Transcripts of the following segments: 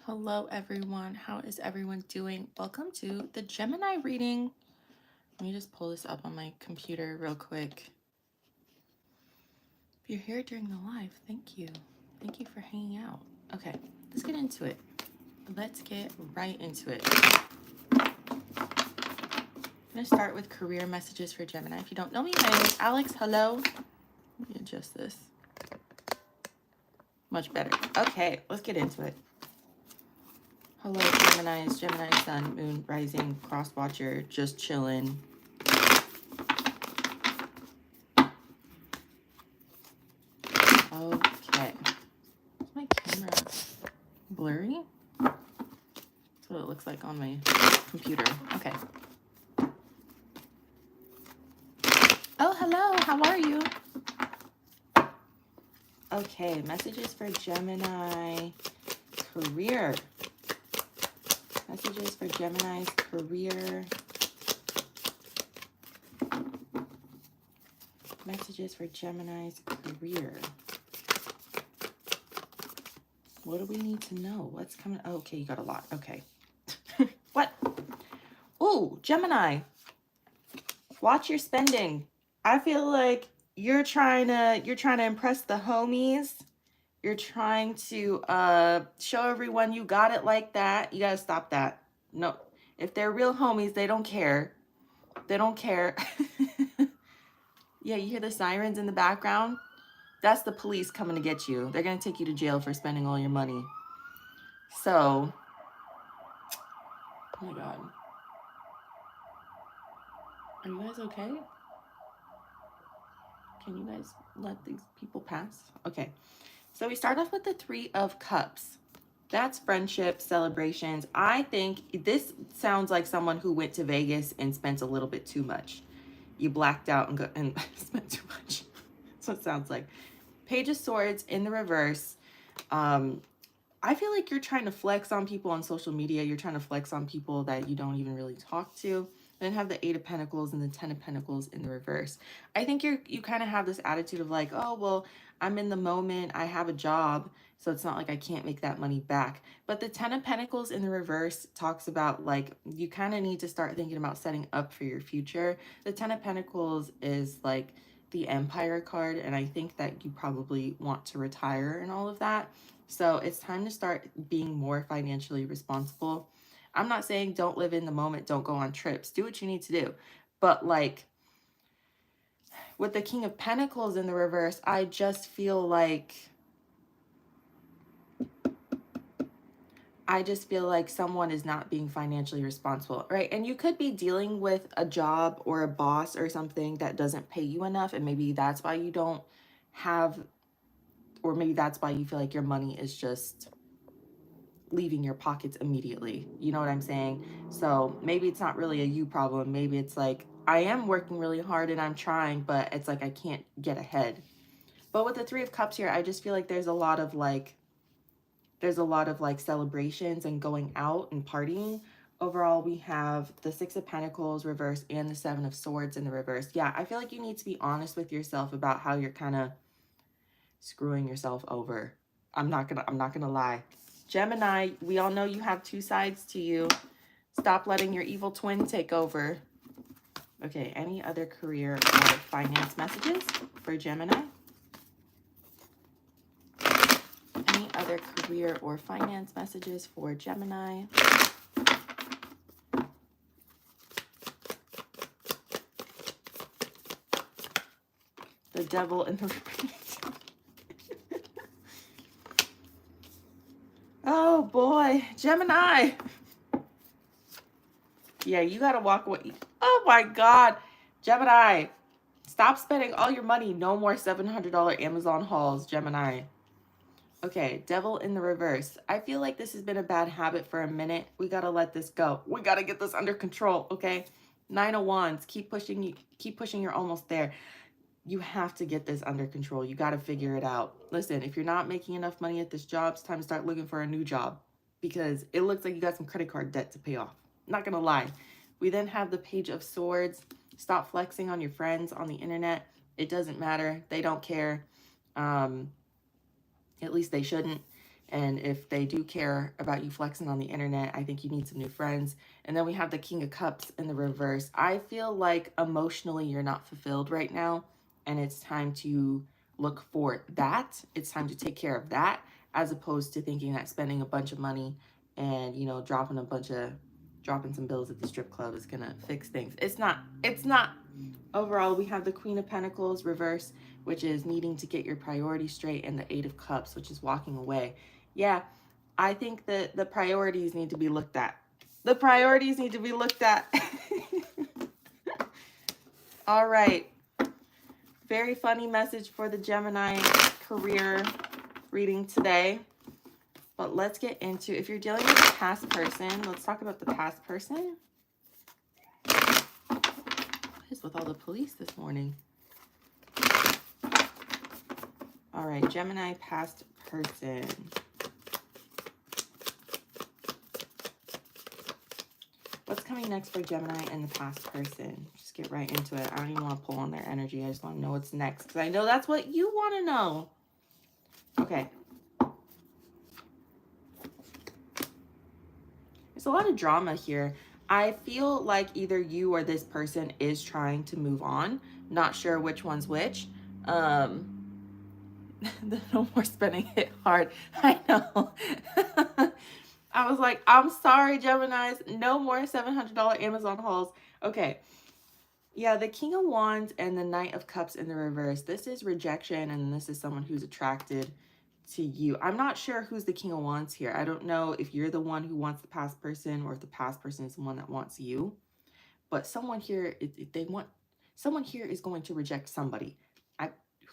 Hello everyone, how is everyone doing? Welcome to the Gemini reading. Let me just pull this up on my computer real quick. If you're here during the live, thank you. Thank you for hanging out. Okay, let's get into it. Let's get right into it. I'm gonna start with career messages for Gemini. If you don't know me, my name is Alex. Hello. Let me adjust this. Much better. Okay, let's get into it. Hello, Geminis, Gemini, Sun, Moon, Rising, Cross Watcher, just chilling. Okay. Is my camera blurry? That's what it looks like on my computer. Okay. Oh, hello. How are you? Okay, messages for Gemini career. Messages for Gemini's career. Messages for Gemini's career. What do we need to know? What's coming? Oh, okay, you got a lot. Okay. What? Ooh, Gemini. Watch your spending. I feel like you're trying to impress the homies. You're trying to show everyone you got it like that. You gotta stop that. No, if they're real homies, they don't care. They don't care. Yeah, you hear the sirens in the background? That's the police coming to get you. They're gonna take you to jail for spending all your money. So, oh my God. Are you guys okay? Can you guys let these people pass? Okay. So we start off with the Three of Cups. That's friendship, celebrations. I think this sounds like someone who went to Vegas and spent a little bit too much. You blacked out and spent too much. That's what it sounds like. Page of Swords in the reverse. I feel like you're trying to flex on people on social media. You're trying to flex on people that you don't even really talk to. Then have the Eight of Pentacles and the Ten of Pentacles in the reverse. I think you kind of have this attitude of like, oh, well, I'm in the moment. I have a job, so it's not like I can't make that money back. But the Ten of Pentacles in the reverse talks about like you kind of need to start thinking about setting up for your future. The Ten of Pentacles is like the Empire card, and I think that you probably want to retire and all of that. So it's time to start being more financially responsible. I'm not saying don't live in the moment, don't go on trips, do what you need to do. But like with the King of Pentacles in the reverse, I just feel like someone is not being financially responsible, right? And you could be dealing with a job or a boss or something that doesn't pay you enough, and maybe that's why you don't have, or maybe that's why you feel like your money is just leaving your pockets immediately. You know what I'm saying? So maybe it's not really a you problem. Maybe it's like, I am working really hard and I'm trying, but it's like I can't get ahead. But with the Three of Cups here, I just feel like there's a lot of like celebrations and going out and partying. Overall, we have the Six of Pentacles reverse and the Seven of Swords in the reverse. Yeah, I feel like you need to be honest with yourself about how you're kind of screwing yourself over. I'm not gonna lie. Gemini, we all know you have two sides to you. Stop letting your evil twin take over. Okay, any other career or finance messages for Gemini? Any other career or finance messages for Gemini? The Devil in the Oh boy, Gemini. Yeah, you gotta walk away. Oh my God, Gemini. Stop spending all your money. No more $700 Amazon hauls, Gemini. Okay, Devil in the reverse. I feel like this has been a bad habit for a minute. We gotta let this go. We gotta get this under control, okay? Nine of Wands. Keep pushing. You're almost there. You have to get this under control. You got to figure it out. Listen, if you're not making enough money at this job, it's time to start looking for a new job because it looks like you got some credit card debt to pay off. Not going to lie. We then have the Page of Swords. Stop flexing on your friends on the internet. It doesn't matter. They don't care. At least they shouldn't. And if they do care about you flexing on the internet, I think you need some new friends. And then we have the King of Cups in the reverse. I feel like emotionally you're not fulfilled right now, and it's time to look for that. It's time to take care of that, as opposed to thinking that spending a bunch of money and, you know, dropping some bills at the strip club is gonna fix things. It's not. It's not. Overall, we have the Queen of Pentacles reverse, which is needing to get your priorities straight, and the Eight of Cups, which is walking away. Yeah, I think that the priorities need to be looked at. The priorities need to be looked at. All right. Very funny message for the Gemini career reading today. But let's get into, if you're dealing with a past person, let's talk about the past person. What is with all the police this morning? All right, Gemini past person. What's coming next for Gemini and the past person? Just get right into it. I don't even want to pull on their energy. I just want to know what's next, because I know that's what you want to know. Okay. There's a lot of drama here. I feel like either you or this person is trying to move on. Not sure which one's which. The no more spending hit hard. I know. I was like, I'm sorry, Geminis. No more $700 Amazon hauls. Okay. Yeah, the King of Wands and the Knight of Cups in the reverse. This is rejection, and this is someone who's attracted to you. I'm not sure who's the King of Wands here. I don't know if you're the one who wants the past person or if the past person is the one that wants you. But someone here, someone here is going to reject somebody.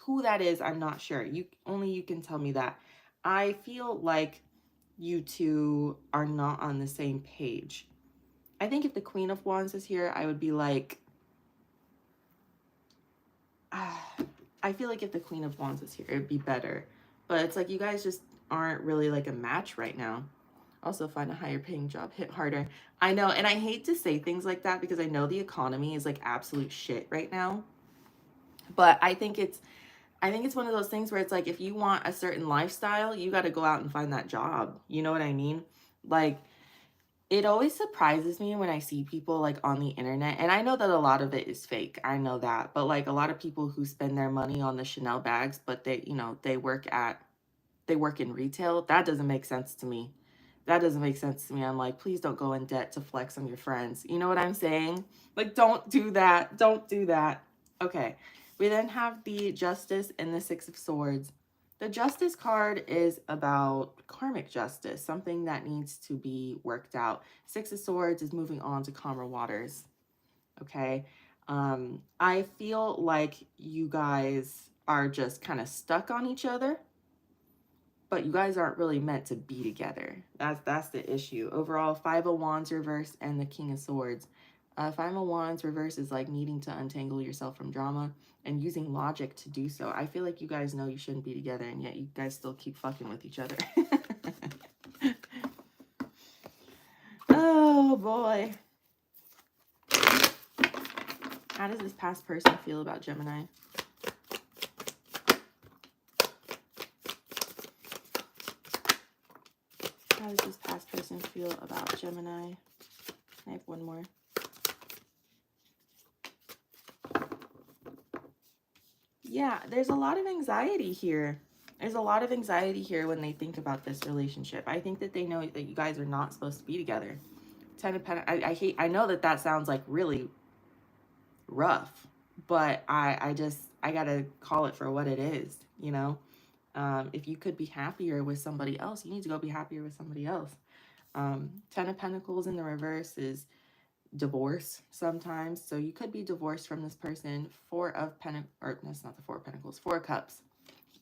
Who that is, I'm not sure. Only you can tell me that. I feel like you two are not on the same page. I think if the Queen of Wands is here, I would be like, I feel like if the Queen of Wands is here, it would be better. But it's like you guys just aren't really like a match right now. Also, find a higher paying job, hit harder. I know, and I hate to say things like that because I know the economy is like absolute shit right now. But I think it's one of those things where it's like, if you want a certain lifestyle, you got to go out and find that job. You know what I mean? Like, it always surprises me when I see people like on the internet, and I know that a lot of it is fake. I know that, but like a lot of people who spend their money on the Chanel bags, but they, you know, they work in retail. That doesn't make sense to me. That doesn't make sense to me. I'm like, please don't go in debt to flex on your friends. You know what I'm saying? Like, don't do that. Don't do that. Okay. We then have the Justice and the Six of Swords. The Justice card is about karmic justice, something that needs to be worked out. Six of Swords is moving on to calmer waters. Okay. I feel like you guys are just kind of stuck on each other, but you guys aren't really meant to be together. That's the issue. Overall, Five of Wands reverse and the King of Swords. Five of Wands reverse is like needing to untangle yourself from drama and using logic to do so. I feel like you guys know you shouldn't be together, and yet you guys still keep fucking with each other. Oh boy. How does this past person feel about Gemini? How does this past person feel about Gemini? I have one more. Yeah, there's a lot of anxiety here. There's a lot of anxiety here when they think about this relationship. I think that they know that you guys are not supposed to be together. Ten of Pentacles. I know that sounds like really rough, but I gotta call it for what it is, you know? If you could be happier with somebody else, you need to go be happier with somebody else. Ten of Pentacles in the reverse is divorce sometimes. So you could be divorced from this person. Four of Pentacles, or that's not the Four of Pentacles, Four of Cups.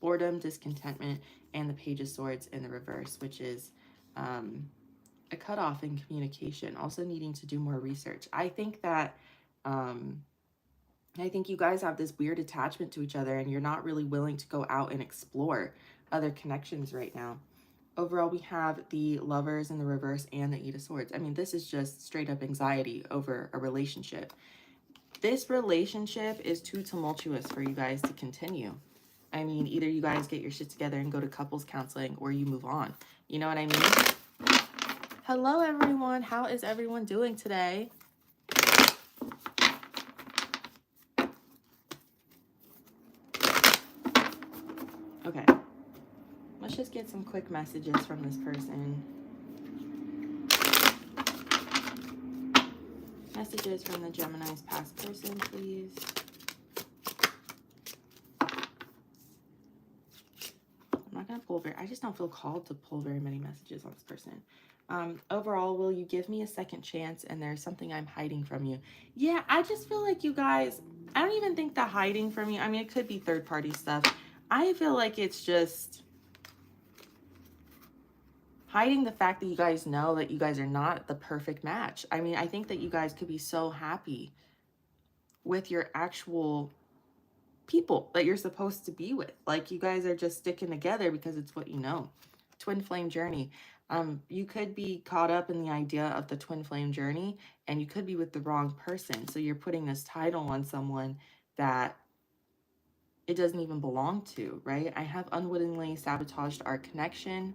Boredom, discontentment, and the Page of Swords in the reverse, which is a cutoff in communication. Also needing to do more research. I think that I think you guys have this weird attachment to each other, and you're not really willing to go out and explore other connections right now. Overall, we have the Lovers in the reverse and the Eight of Swords. I mean, this is just straight up anxiety over a relationship. This relationship is too tumultuous for you guys to continue. I mean, either you guys get your shit together and go to couples counseling, or you move on. You know what I mean? Hello, everyone. How is everyone doing today? Okay. Let's just get some quick messages from this person. Messages from the Gemini's past person, please. I'm not going to pull very... I just don't feel called to pull very many messages on this person. Overall, will you give me a second chance and there's something I'm hiding from you? Yeah, I just feel like you guys... I don't even think the hiding from you... I mean, it could be third-party stuff. I feel like it's just... hiding the fact that you guys know that you guys are not the perfect match. I mean, I think that you guys could be so happy with your actual people that you're supposed to be with. Like, you guys are just sticking together because it's what you know. Twin flame journey. You could be caught up in the idea of the twin flame journey, and you could be with the wrong person. So you're putting this title on someone that it doesn't even belong to, right? I have unwittingly sabotaged our connection,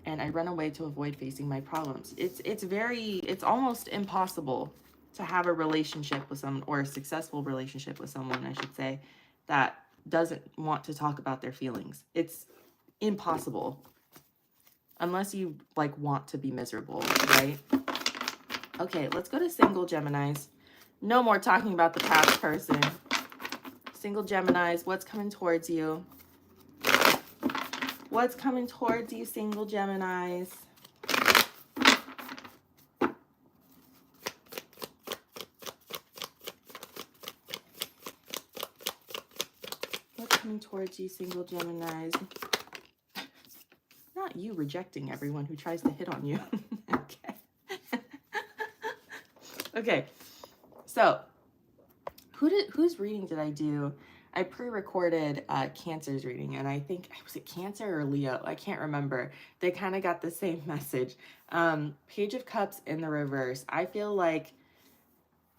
and I run away to avoid facing my problems. It's almost impossible to have a relationship with someone, or a successful relationship with someone, I should say, that doesn't want to talk about their feelings. It's impossible unless you like want to be miserable, right? Okay, let's go to single Geminis. No more talking about the past person. Single Geminis, what's coming towards you? What's coming towards you, single Geminis? What's coming towards you, single Geminis? Not you rejecting everyone who tries to hit on you. Okay. Okay. So, whose reading did I do? I pre-recorded Cancer's reading, and I think, was it Cancer or Leo? I can't remember. They kind of got the same message. Page of Cups in the reverse. I feel like,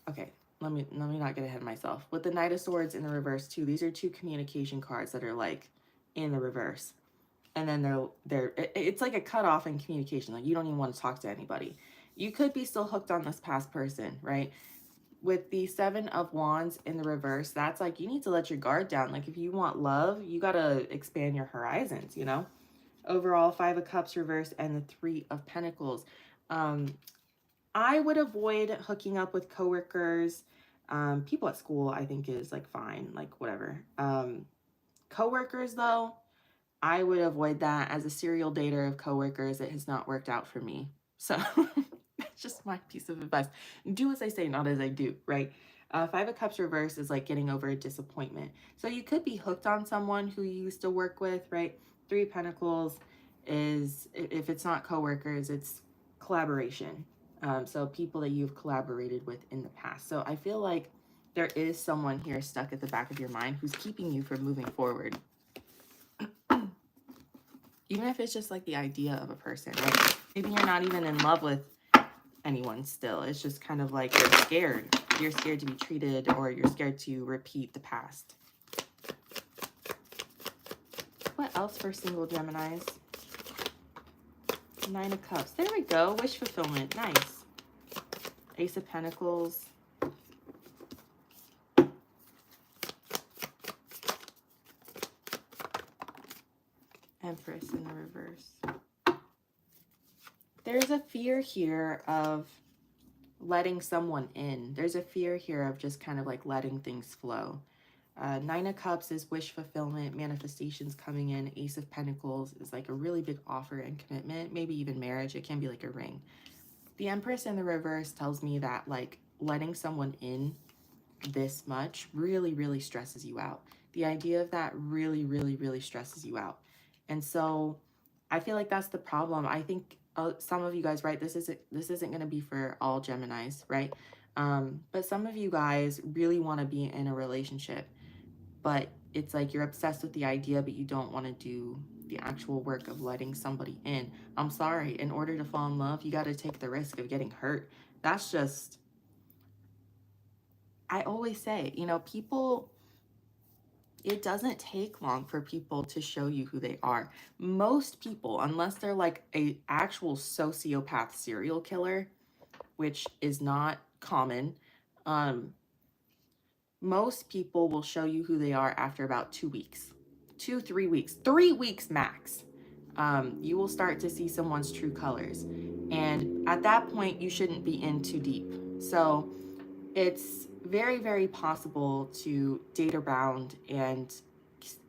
okay, let me not get ahead of myself. With the Knight of Swords in the reverse too, these are two communication cards that are like in the reverse. And then it's like a cutoff in communication. Like, you don't even want to talk to anybody. You could be still hooked on this past person, right? With the Seven of Wands in the reverse, that's like, you need to let your guard down. Like, if you want love, you got to expand your horizons, you know? Overall, Five of Cups reverse and the Three of Pentacles. I would avoid hooking up with coworkers. People at school, I think, is like fine, like whatever. Coworkers, though, I would avoid that. As a serial dater of coworkers, it has not worked out for me. So that's just my piece of advice. Do as I say, not as I do, right? Five of Cups reverse is like getting over a disappointment. So you could be hooked on someone who you used to work with, right? Three of Pentacles is, if it's not coworkers, it's collaboration. So people that you've collaborated with in the past. So I feel like there is someone here stuck at the back of your mind who's keeping you from moving forward. Even if it's just like the idea of a person, right? Maybe you're not even in love with anyone still. It's just kind of like you're scared. You're scared to be treated, or you're scared to repeat the past. What else for single Geminis? Nine of Cups. There we go. Wish fulfillment. Nice. Ace of Pentacles. Empress in the reverse. There's a fear here of letting someone in. There's a fear here of just kind of like letting things flow. Nine of Cups is wish fulfillment, manifestations coming in. Ace of Pentacles is like a really big offer and commitment, maybe even marriage. It can be like a ring. The Empress in the reverse tells me that like letting someone in this much really, really stresses you out. The idea of that really, really, really stresses you out. And so I feel like that's the problem. I think some of you guys, right, this isn't going to be for all Geminis, right? But some of you guys really want to be in a relationship, but it's like you're obsessed with the idea, but you don't want to do the actual work of letting somebody in. I'm sorry, in order to fall in love, you got to take the risk of getting hurt. That's just, I always say, you know, people it doesn't take long for people to show you who they are. Most people, unless they're like a actual sociopath serial killer, which is not common, most people will show you who they are after about 2 weeks, 3 weeks, 3 weeks max. You will start to see someone's true colors. And at that point, you shouldn't be in too deep. So it's very, very possible to date around and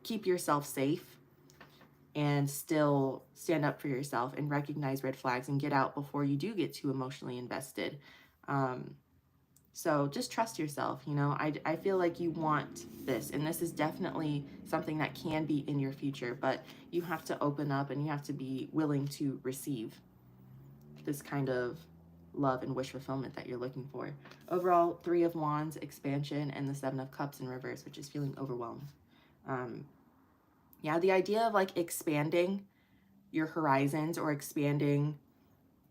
keep yourself safe and still stand up for yourself and recognize red flags and get out before you do get too emotionally invested. So just trust yourself. You know, I feel like you want this, and this is definitely something that can be in your future, but you have to open up and you have to be willing to receive this kind of love and wish fulfillment that you're looking for. Overall, 3 of Wands, expansion, and the 7 of Cups in reverse, which is feeling overwhelmed. Yeah, the idea of like expanding your horizons or expanding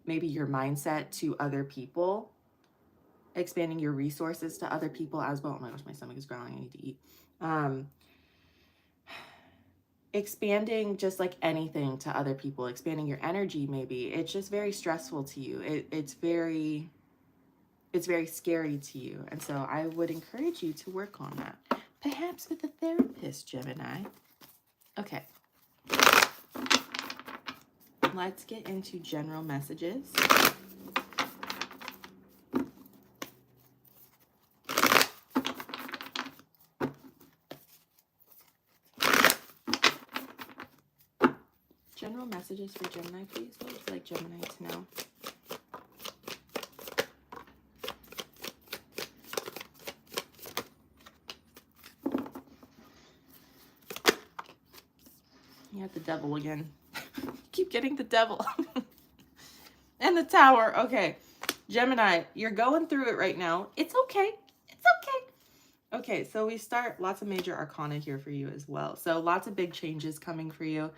maybe your mindset to other people, expanding your resources to other people as well. Oh my gosh, my stomach is growling. I need to eat. Expanding just like anything to other people, expanding your energy maybe. It's just very stressful to you. It's very scary to you. And so I would encourage you to work on that. Perhaps with a therapist, Gemini. Okay. Let's get into general messages. General messages for Gemini, please. What would you like Gemini to know? You have the devil again. Keep getting the devil. And the tower. Okay. Gemini, you're going through it right now. It's okay. It's okay. Okay, so we start lots of major arcana here for you as well. So lots of big changes coming for you.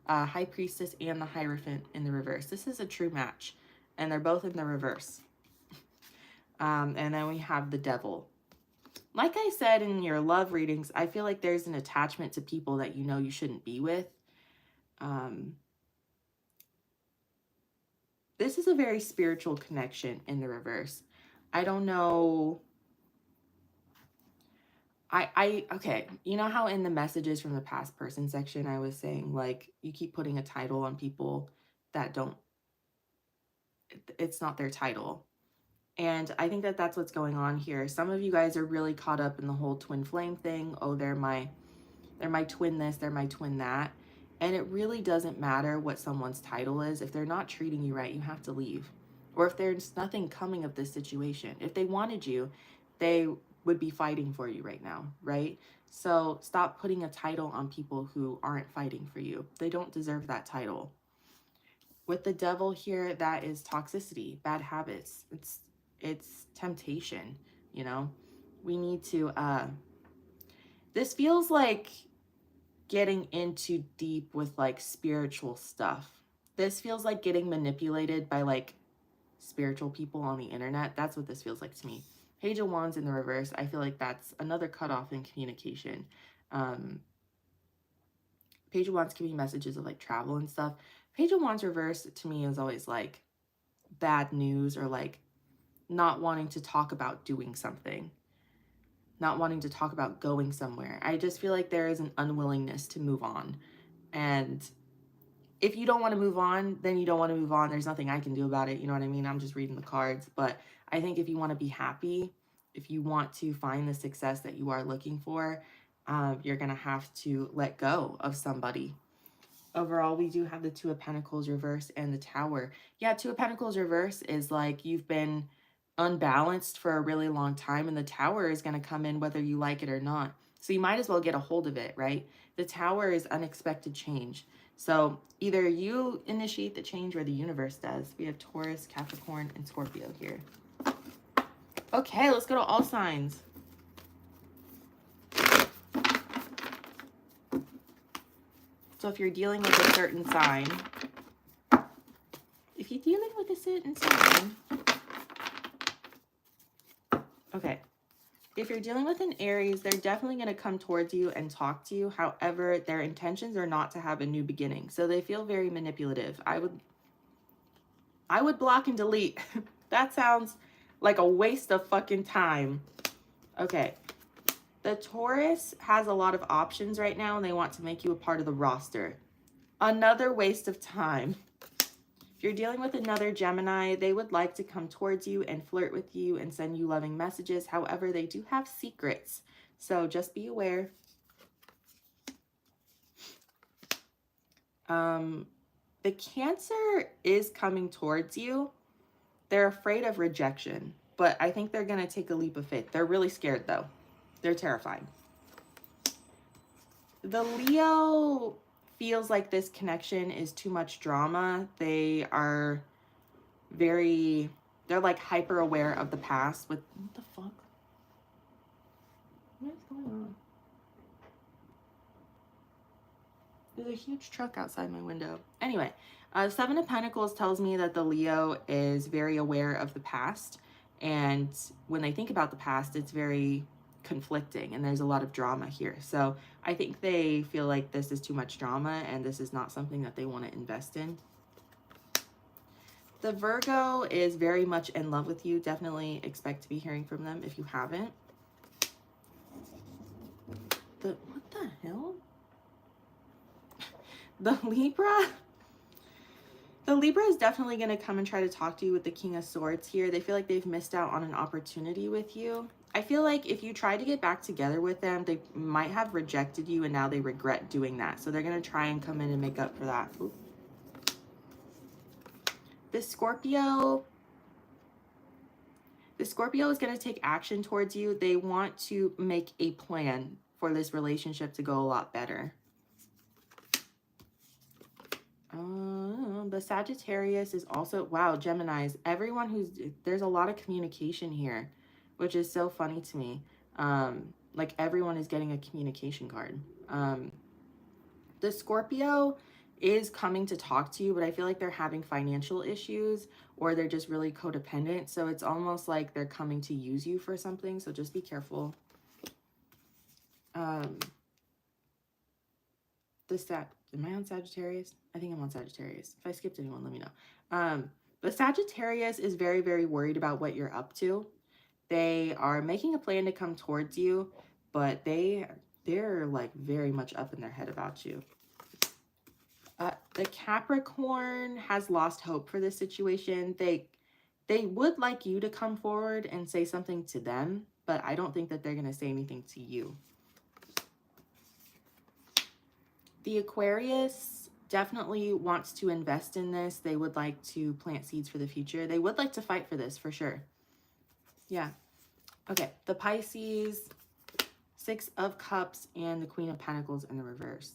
High Priestess and the Hierophant in the reverse. This is a true match, and they're both in the reverse. And then we have the Devil. Like I said in your love readings, I feel like there's an attachment to people that you know you shouldn't be with. This is a very spiritual connection in the reverse. I don't know. Okay, you know how in the messages from the past person section, I was saying, like, you keep putting a title on people that don't, it's not their title. And I think that that's what's going on here. Some of you guys are really caught up in the whole twin flame thing. Oh, they're my twin this, they're my twin that. And it really doesn't matter what someone's title is. If they're not treating you right, you have to leave. Or if there's nothing coming of this situation. If they wanted you, they would be fighting for you right now, right? So stop putting a title on people who aren't fighting for you. They don't deserve that title. With the Devil here, that is toxicity, bad habits. It's temptation, you know? We need to, this feels like getting into deep with like spiritual stuff. This feels like getting manipulated by like spiritual people on the internet. That's what this feels like to me. Page of Wands in the reverse. I feel like that's another cutoff in communication. Page of Wands can be messages of like travel and stuff. Page of Wands reverse to me is always like bad news or like not wanting to talk about doing something, not wanting to talk about going somewhere. I just feel like there is an unwillingness to move on. And if you don't want to move on, then you don't want to move on. There's nothing I can do about it. You know what I mean? I'm just reading the cards. But I think if you want to be happy, if you want to find the success that you are looking for, you're going to have to let go of somebody. Overall, we do have the Two of Pentacles reverse and the Tower. Yeah, Two of Pentacles reverse is like you've been unbalanced for a really long time, and the Tower is going to come in whether you like it or not. So you might as well get a hold of it, right? The Tower is unexpected change. So either you initiate the change or the universe does. We have Taurus, Capricorn, and Scorpio here. Okay, let's go to all signs. So if you're dealing with a certain sign, okay. If you're dealing with an Aries, they're definitely going to come towards you and talk to you. However, their intentions are not to have a new beginning. So they feel very manipulative. I would block and delete. That sounds like a waste of fucking time. Okay. The Taurus has a lot of options right now and they want to make you a part of the roster. Another waste of time. If you're dealing with another Gemini, they would like to come towards you and flirt with you and send you loving messages. However, they do have secrets. So just be aware. The Cancer is coming towards you. They're afraid of rejection, but I think they're going to take a leap of faith. They're really scared though. They're terrified. The Leo feels like this connection is too much drama. They are they're like hyper aware of the past with, what the fuck? What is going on? There's a huge truck outside my window. Anyway, Seven of Pentacles tells me that the Leo is very aware of the past. And when they think about the past, it's very conflicting and there's a lot of drama here. So I think they feel like this is too much drama and this is not something that they want to invest in. The Virgo is very much in love with you. Definitely expect to be hearing from them if you haven't. What the hell? The Libra is definitely going to come and try to talk to you with the King of Swords here. They feel like they've missed out on an opportunity with you. I feel like if you try to get back together with them, they might have rejected you and now they regret doing that. So they're going to try and come in and make up for that. Ooh. The Scorpio is going to take action towards you. They want to make a plan for this relationship to go a lot better. The Sagittarius is also, wow, Geminis, there's a lot of communication here, which is so funny to me. Like everyone is getting a communication card. The Scorpio is coming to talk to you, but I feel like they're having financial issues or they're just really codependent. So it's almost like they're coming to use you for something. So just be careful. Am I on Sagittarius? I think I'm on Sagittarius. If I skipped anyone, let me know. The Sagittarius is very, very worried about what you're up to. They are making a plan to come towards you, but they're like very much up in their head about you. The Capricorn has lost hope for this situation. They would like you to come forward and say something to them, but I don't think that they're going to say anything to you. The Aquarius definitely wants to invest in this. They would like to plant seeds for the future. They would like to fight for this for sure. Yeah. Okay. The Pisces, Six of Cups, and the Queen of Pentacles in the reverse.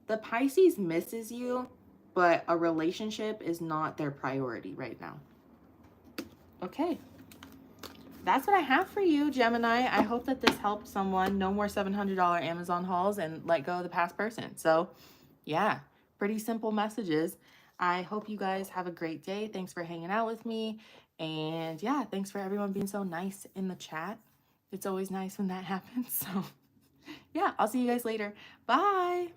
The Pisces misses you, but a relationship is not their priority right now. Okay. That's what I have for you, Gemini. I hope that this helped someone. No more $700 Amazon hauls and let go of the past person. So yeah, pretty simple messages. I hope you guys have a great day. Thanks for hanging out with me. And yeah, thanks for everyone being so nice in the chat. It's always nice when that happens. So yeah, I'll see you guys later. Bye.